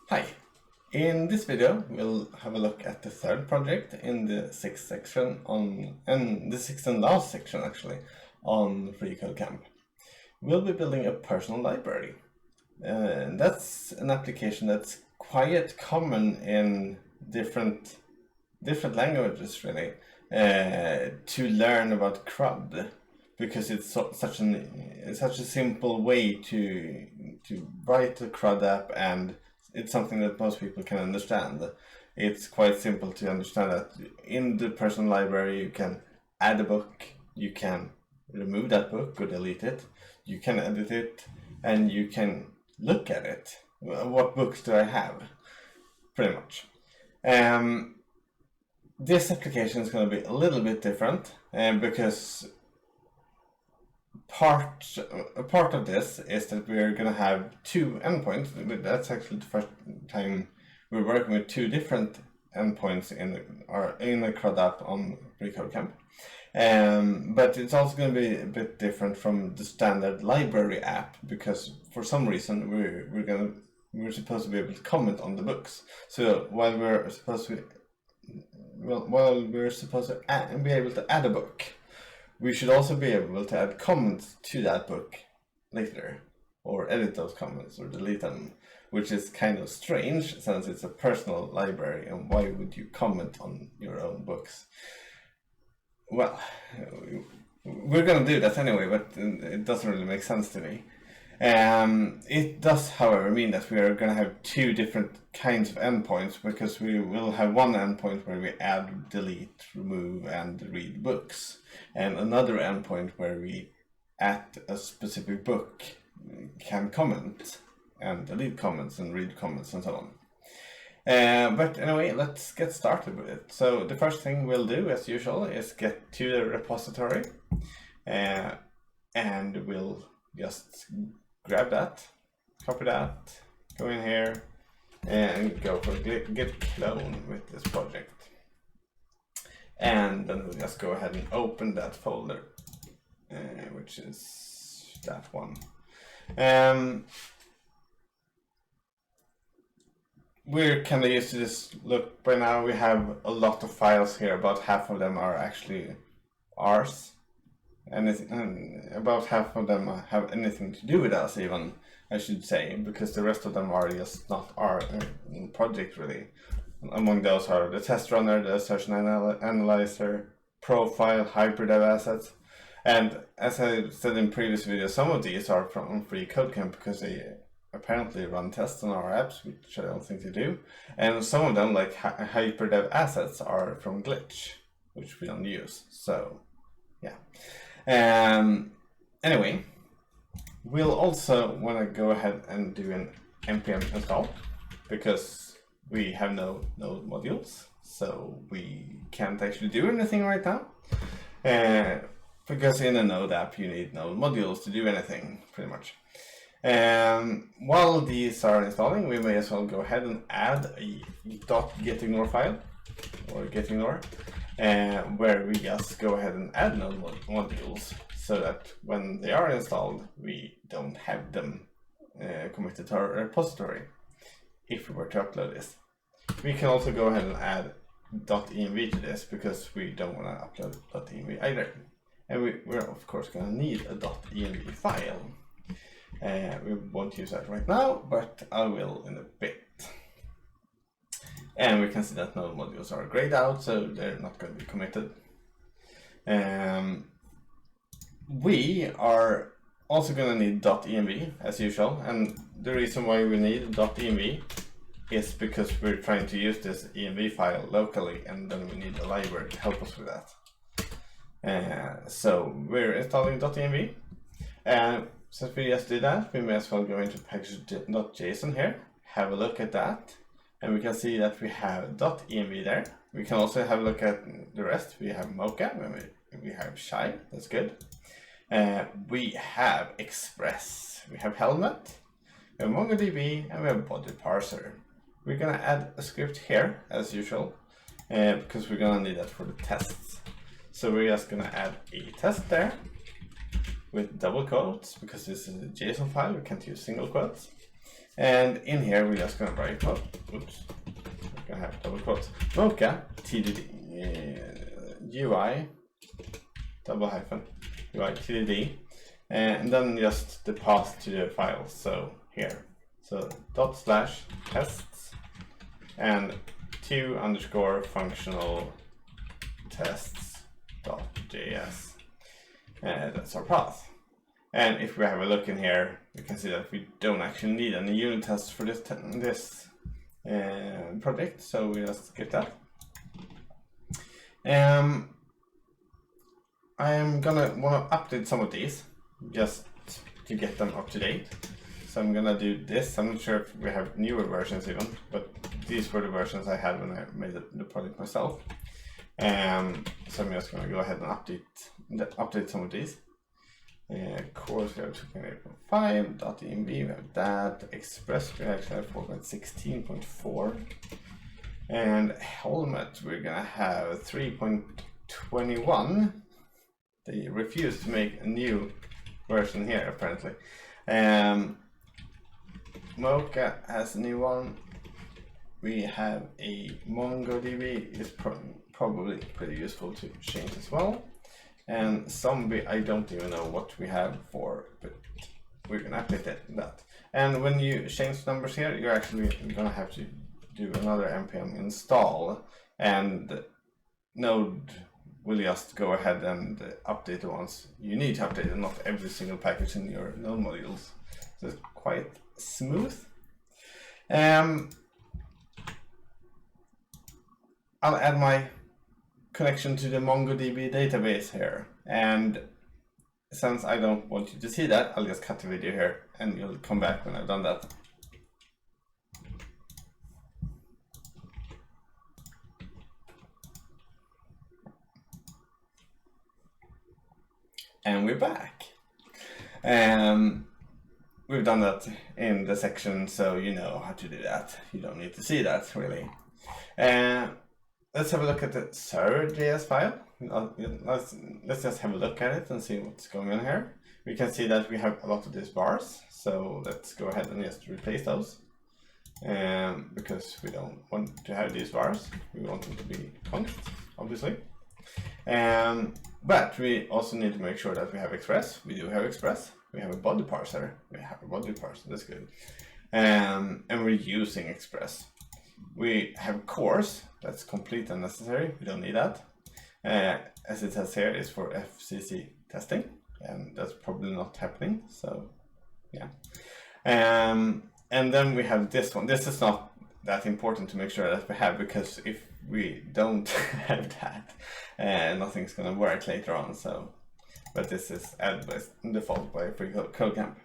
Hi! In this video we'll have a look at the third project in the sixth section and the sixth and last section actually, on FreeCodeCamp. We'll be building a personal library. That's an application that's quite common in different languages really, to learn about CRUD, because it's such a simple way to write a CRUD app, and it's something that most people can understand. It's quite simple to understand that in the personal library you can add a book, you can remove that book or delete it, you can edit it, and you can look at it. What books do I have? Pretty much. This application is going to be a little bit different, because a part of this is that we're going to have two endpoints. That's actually the first time we're working with two different endpoints in a CRUD app on FreeCodeCamp. But it's also going to be a bit different from the standard library app, because for some reason we're supposed to be able to comment on the books. So while we're supposed to be able to add a book, we should also be able to add comments to that book later, or edit those comments or delete them, which is kind of strange since it's a personal library, and why would you comment on your own books? Well, we're going to do that anyway, but it doesn't really make sense to me. It does, however, mean that we are going to have two different kinds of endpoints, because we will have one endpoint where we add, delete, remove, and read books, and another endpoint where we, at a specific book, can comment and delete comments and read comments and so on. But anyway, let's get started with it. So the first thing we'll do, as usual, is get to the repository, and we'll just grab that, copy that, go in here, and go for git clone with this project. And then we'll just go ahead and open that folder, which is that one. We're kind of used to this look by now. We have a lot of files here. About half of them are actually ours, and about half of them have anything to do with us, even, I should say, because the rest of them are just not our project really. Among those are the test runner, the assertion analyzer, profile, hyperdev assets, and as I said in previous videos, some of these are from FreeCodeCamp because they apparently run tests on our apps, which I don't think they do, and some of them, like hyperdev assets, are from Glitch, which we don't use. So yeah. Anyway, we'll also want to go ahead and do an npm install, because we have no node modules, so we can't actually do anything right now. Because in a node app you need node modules to do anything, pretty much. While these are installing, we may as well go ahead and add a .getignore file, or getignore, where we just go ahead and add node modules, so that when they are installed, we don't have them committed to our repository if we were to upload this. We can also go ahead and add .env to this, because we don't want to upload .env either. And we're of course going to need a .env file. We won't use that right now, but I will in a bit. And we can see that node modules are grayed out, so they're not going to be committed. We are also going to need .env as usual, and the reason why we need .env is because we're trying to use this env file locally, and then we need a library to help us with that. So we're installing .env, and since we just did that, we may as well go into package.json here, have a look at that, and we can see that we have .env there. We can also have a look at the rest. We have Mocha, we have Chai, that's good. We have Express, we have Helmet, we have MongoDB, and we have body parser. We're gonna add a script here as usual, because we're gonna need that for the tests. So we're just gonna add a test there with double quotes, because this is a JSON file, we can't use single quotes. And in here we're just gonna write, oh, oops, we're gonna have double quotes, Mocha TDD UI double hyphen UI TDD, and then just the path to the file. So here, so /tests and 2_functional tests.js. That's our path. And if we have a look in here, we can see that we don't actually need any unit tests for this project, so we just skip that. I am gonna want to update some of these just to get them up to date. So I'm gonna do this. I'm not sure if we have newer versions even, but these were the versions I had when I made the project myself. So I'm just gonna go ahead and update some of these. Course we have 2.8.5, .env we have that, Express we actually have 4.16.4, and Helmet we're gonna have 3.21. They refuse to make a new version here apparently. Mocha has a new one. We have a MongoDB, is probably pretty useful to change as well. And Zombie, I don't even know what we have for, but we're gonna update that. And when you change numbers here, you're actually gonna have to do another npm install, and Node will just go ahead and update the ones you need to update, and not every single package in your Node modules. So it's quite smooth. I'll add my connection to the MongoDB database here, and since I don't want you to see that, I'll just cut the video here and you'll come back when I've done that. And we're back. We've done that in the section, so you know how to do that. You don't need to see that really. Let's have a look at the server.js file. Let's just have a look at it and see what's going on here. We can see that we have a lot of these bars, so let's go ahead and just replace those. Because we don't want to have these bars, we want them to be const, obviously. But we also need to make sure that we have Express. We do have Express. We have a body parser. That's good. And we're using Express. We have course, that's complete unnecessary, we don't need that. As it says here, is for FCC testing, and that's probably not happening, so yeah. And then we have this one. This is not that important to make sure that we have, because if we don't have that, nothing's gonna work later on, so. But this is added by default by FreeCodeCamp.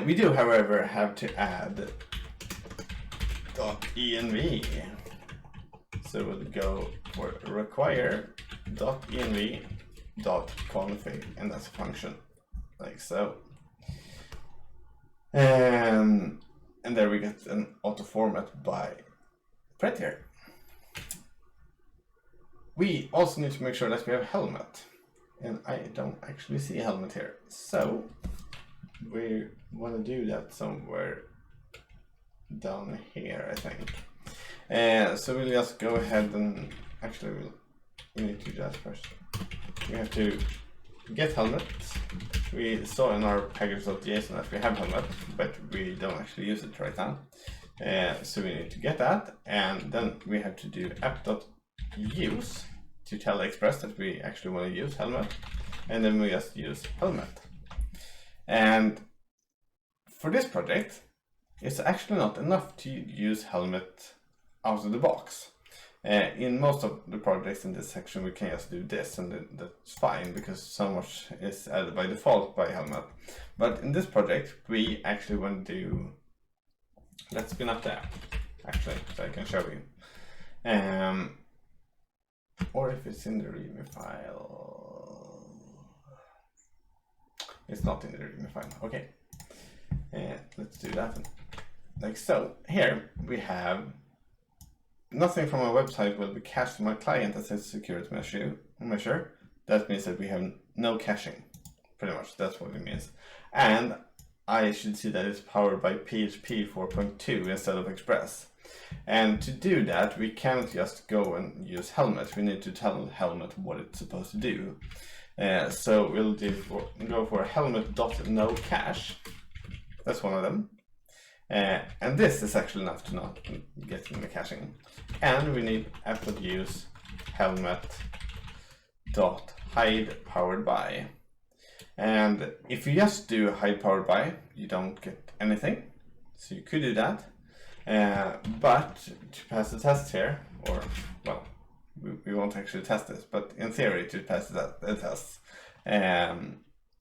We do, however, have to add .env. So we'll go for require.env.config, and that's a function, like so. And there we get an auto format by prettier. We also need to make sure that we have helmet, and I don't actually see a helmet here, so we want to do that somewhere down here, I think. So we'll just go ahead and actually we need to do that first. We have to get helmet. We saw in our package.js that we have helmet, but we don't actually use it right now. So we need to get that, and then we have to do app.use to tell Express that we actually want to use helmet, and then we just use helmet. And for this project, it's actually not enough to use helmet out of the box. In most of the projects in this section, we can just do this, and that's fine because so much is added by default by helmet. But in this project, we actually want to do, let's spin up the app, actually, so I can show you. Or if it's in the README file. It's not in the README file, okay. Let's do that. Like so, here we have nothing from our website will be cached to my client as a security measure. That means that we have no caching, pretty much. That's what it means. And I should see that it's powered by PHP 4.2 instead of Express. And to do that, we can't just go and use Helmet. We need to tell Helmet what it's supposed to do. So we'll go for helmet.nocache. That's one of them. And this is actually enough to not get in the caching. And we need app.use helmet.hide powered by. And if you just do hide powered by, you don't get anything. So you could do that. But to pass the test here, or well, we won't actually test this, but in theory to pass the test,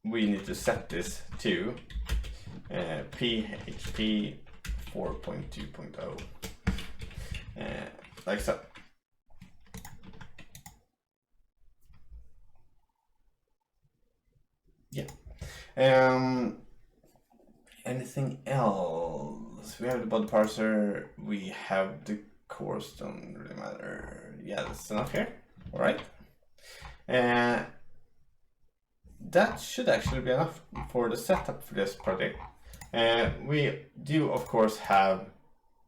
we need to set this to PHP 4.2.0, like so. Yeah. Anything else? We have the body parser. We have the course. Don't really matter. Yeah, that's enough here. All right. That should actually be enough for the setup for this project. We do, of course, have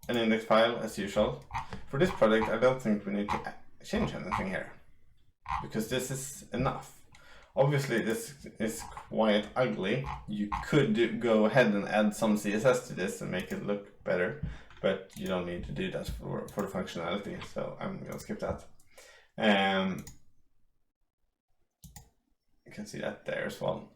an index file as usual. For this project, I don't think we need to change anything here because this is enough. Obviously, this is quite ugly. You could go ahead and add some CSS to this and make it look better, but you don't need to do that for the functionality, so I'm going to skip that. You can see that there as well.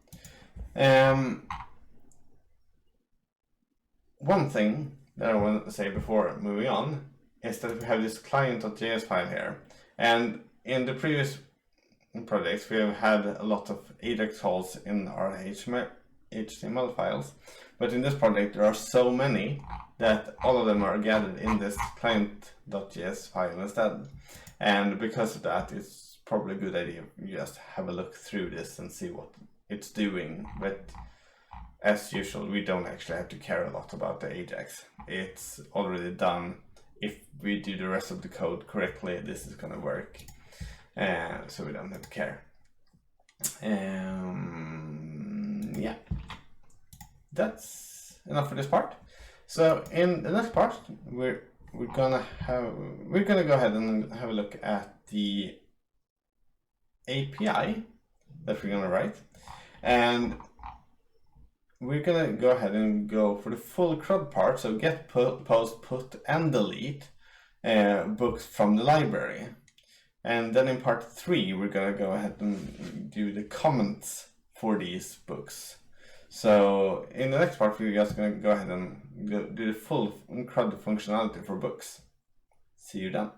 One thing that I want to say before moving on is that we have this client.js file here, and in the previous projects we have had a lot of Ajax calls in our HTML files, but in this project there are so many that all of them are gathered in this client.js file instead, and because of that it's probably a good idea you just have a look through this and see what it's doing. But as usual, we don't actually have to care a lot about the Ajax. It's already done. If we do the rest of the code correctly, this is going to work. So we don't have to care. Yeah, that's enough for this part. So in the next part, we're gonna go ahead and have a look at the API that we're gonna write, and we're gonna go ahead and go for the full CRUD part. So get, post, put, and delete books from the library. And then in part 3, we're going to go ahead and do the comments for these books. So in the next part, we're just going to go ahead and do the full CRUD functionality for books. See you then.